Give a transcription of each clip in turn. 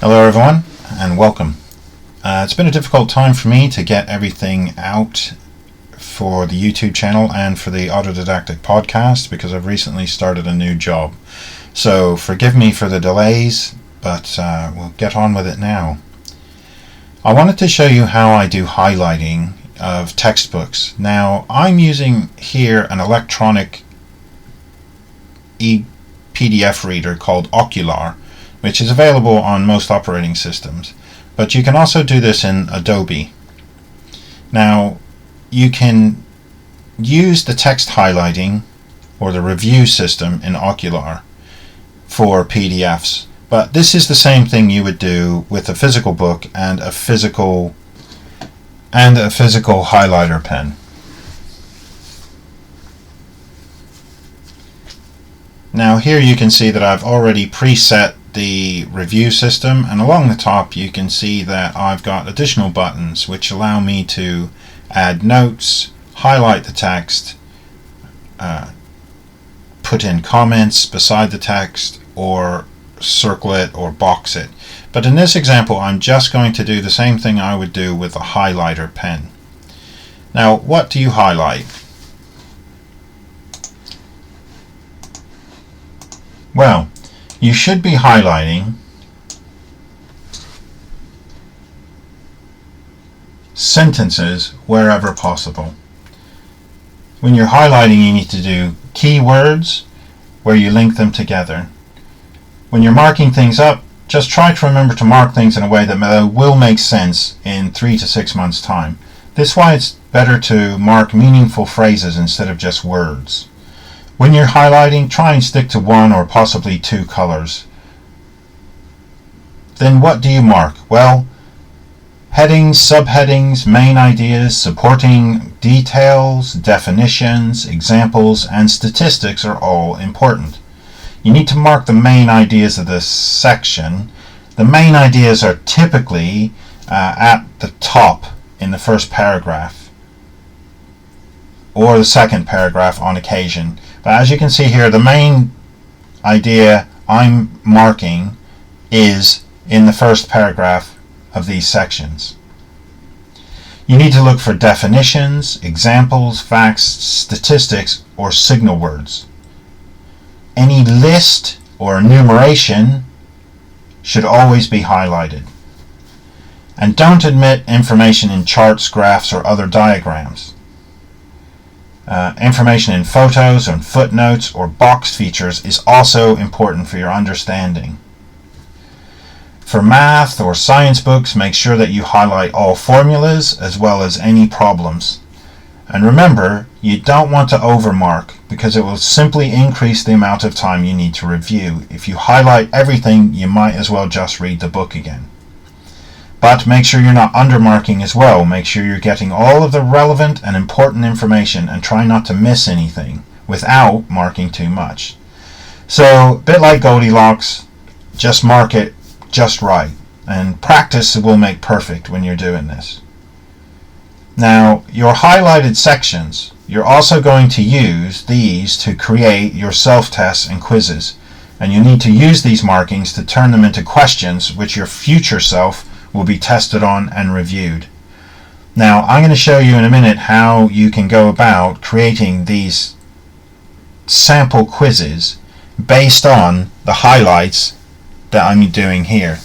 Hello everyone and welcome. It's been a difficult time for me to get everything out for the YouTube channel and for the Autodidactic podcast because I've recently started a new job. So forgive me for the delays, but we'll get on with it now. I wanted to show you how I do highlighting of textbooks. Now I'm using here an electronic PDF reader called Ocular, which is available on most operating systems, but you can also do this in Adobe. Now you can use the text highlighting or the review system in Ocular for PDFs, but this is the same thing you would do with a physical book and a physical highlighter pen. Now here you can see that I've already preset the review system, and along the top you can see that I've got additional buttons which allow me to add notes, highlight the text, put in comments beside the text, or circle it or box it. But in this example I'm just going to do the same thing I would do with a highlighter pen. Now what do you highlight? Well, you should be highlighting sentences wherever possible. When you're highlighting, you need to do keywords where you link them together. When you're marking things up, just try to remember to mark things in a way that will make sense in 3 to 6 months' time. This is why it's better to mark meaningful phrases instead of just words. When you're highlighting, try and stick to 1 or possibly 2 colors. Then what do you mark? Well, headings, subheadings, main ideas, supporting details, definitions, examples, and statistics are all important. You need to mark the main ideas of this section. The main ideas are typically at the top in the first paragraph or the second paragraph on occasion. But as you can see here, the main idea I'm marking is in the first paragraph of these sections. You need to look for definitions, examples, facts, statistics, or signal words. Any list or enumeration should always be highlighted. And don't omit information in charts, graphs, or other diagrams. Information in photos and footnotes or boxed features is also important for your understanding. For math or science books, make sure that you highlight all formulas as well as any problems. And remember, you don't want to overmark because it will simply increase the amount of time you need to review. If you highlight everything, you might as well just read the book again. But make sure you're not undermarking as well. Make sure you're getting all of the relevant and important information and try not to miss anything without marking too much. So, a bit like Goldilocks, just mark it just right. And practice will make perfect when you're doing this. Now, your highlighted sections, you're also going to use these to create your self-tests and quizzes. And you need to use these markings to turn them into questions which your future self will be tested on and reviewed. Now I'm going to show you in a minute how you can go about creating these sample quizzes based on the highlights that I'm doing here.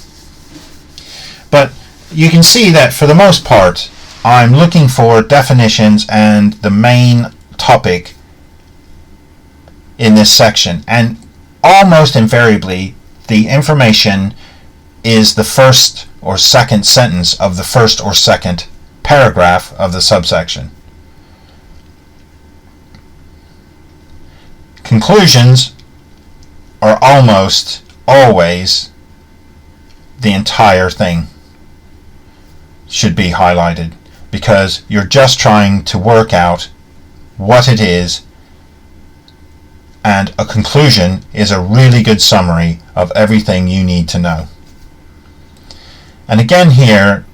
But you can see that for the most part I'm looking for definitions and the main topic in this section, and almost invariably the information is the first or second sentence of the first or second paragraph of the subsection. Conclusions are almost always the entire thing should be highlighted because you're just trying to work out what it is, and a conclusion is a really good summary of everything you need to know. And again here,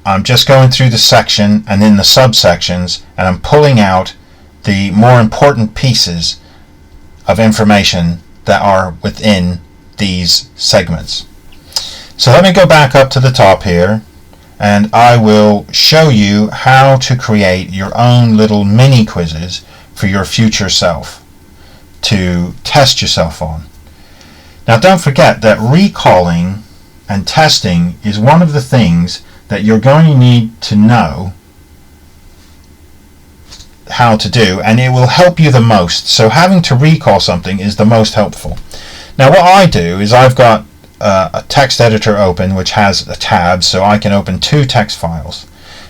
I'm just going through the section and then the subsections, and I'm pulling out the more important pieces of information that are within these segments. So let me go back up to the top here, and I will show you how to create your own little mini quizzes for your future self to test yourself on. Now don't forget that recalling and testing is one of the things that you're going to need to know how to do, and it will help you the most. So having to recall something is the most helpful. Now what I do is I've got a text editor open which has a tab, so I can open 2 text files,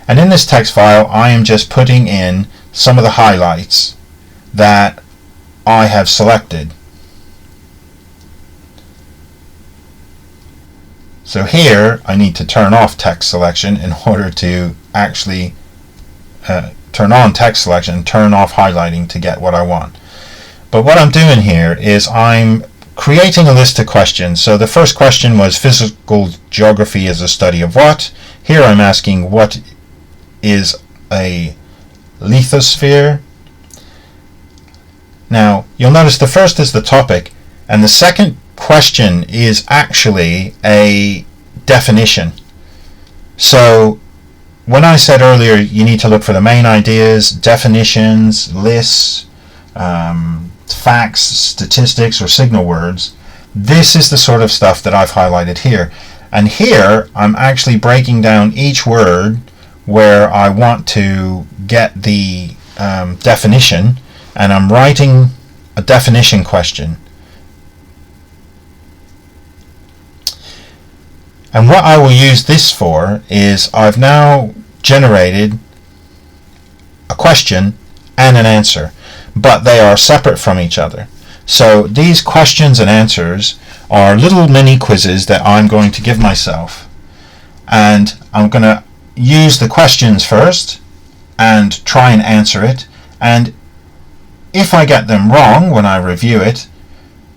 and in this text file I am just putting in some of the highlights that I have selected. So here I need to turn off text selection in order to actually turn on text selection and turn off highlighting to get what I want. But what I'm doing here is I'm creating a list of questions. So the first question was physical geography is a study of what? Here I'm asking what is a lithosphere? Now you'll notice the first is the topic, and the second question is actually a definition. So when I said earlier you need to look for the main ideas, definitions, lists, facts, statistics, or signal words, this is the sort of stuff that I've highlighted here. And here I'm actually breaking down each word where I want to get the definition, and I'm writing a definition question. And what I will use this for is I've now generated a question and an answer, but they are separate from each other. So these questions and answers are little mini quizzes that I'm going to give myself, and I'm going to use the questions first and try and answer it, and if I get them wrong when I review it,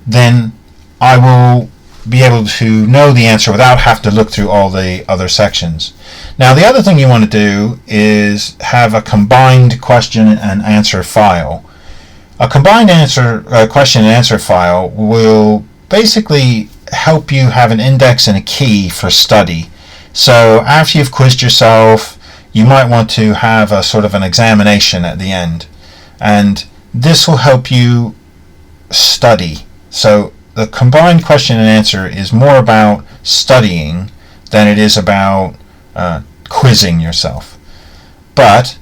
then I will be able to know the answer without having to look through all the other sections. Now the other thing you want to do is have a combined question and answer file. A combined question and answer file will basically help you have an index and a key for study. So after you've quizzed yourself, you might want to have a sort of an examination at the end, and this will help you study. So the combined question and answer is more about studying than it is about quizzing yourself. But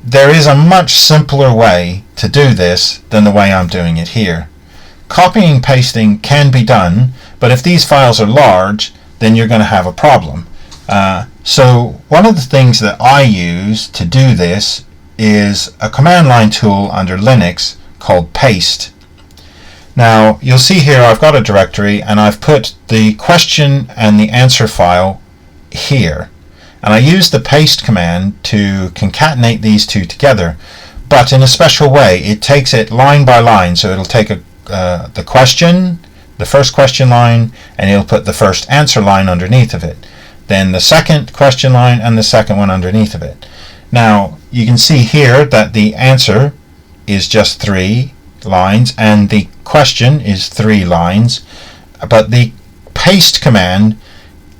there is a much simpler way to do this than the way I'm doing it here. Copying and pasting can be done, but if these files are large, then you're going to have a problem. So one of the things that I use to do this is a command line tool under Linux called paste. Now you'll see here I've got a directory, and I've put the question and the answer file here, and I use the paste command to concatenate these two together, but in a special way. It takes it line by line, so it'll take the question, the first question line, and it'll put the first answer line underneath of it, then the second question line and the second one underneath of it. Now you can see here that the answer is just 3 lines and the question is 3 lines, but the paste command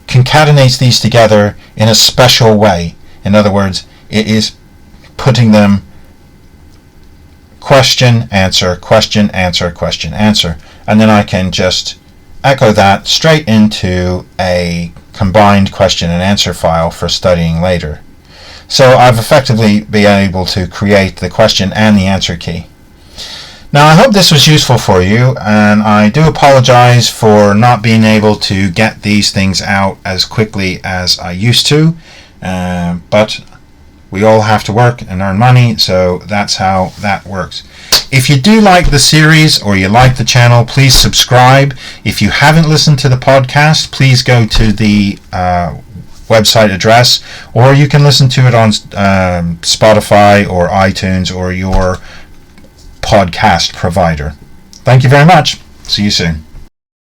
concatenates these together in a special way. In other words, it is putting them question, answer, question, answer, question, answer, and then I can just echo that straight into a combined question and answer file for studying later. So I've effectively been able to create the question and the answer key. Now I hope this was useful for you, and I do apologize for not being able to get these things out as quickly as I used to, but we all have to work and earn money, so that's how that works. If you do like the series or you like the channel, please subscribe. If you haven't listened to the podcast, please go to the website address, or you can listen to it on Spotify or iTunes or your podcast provider. Thank you very much. See you soon.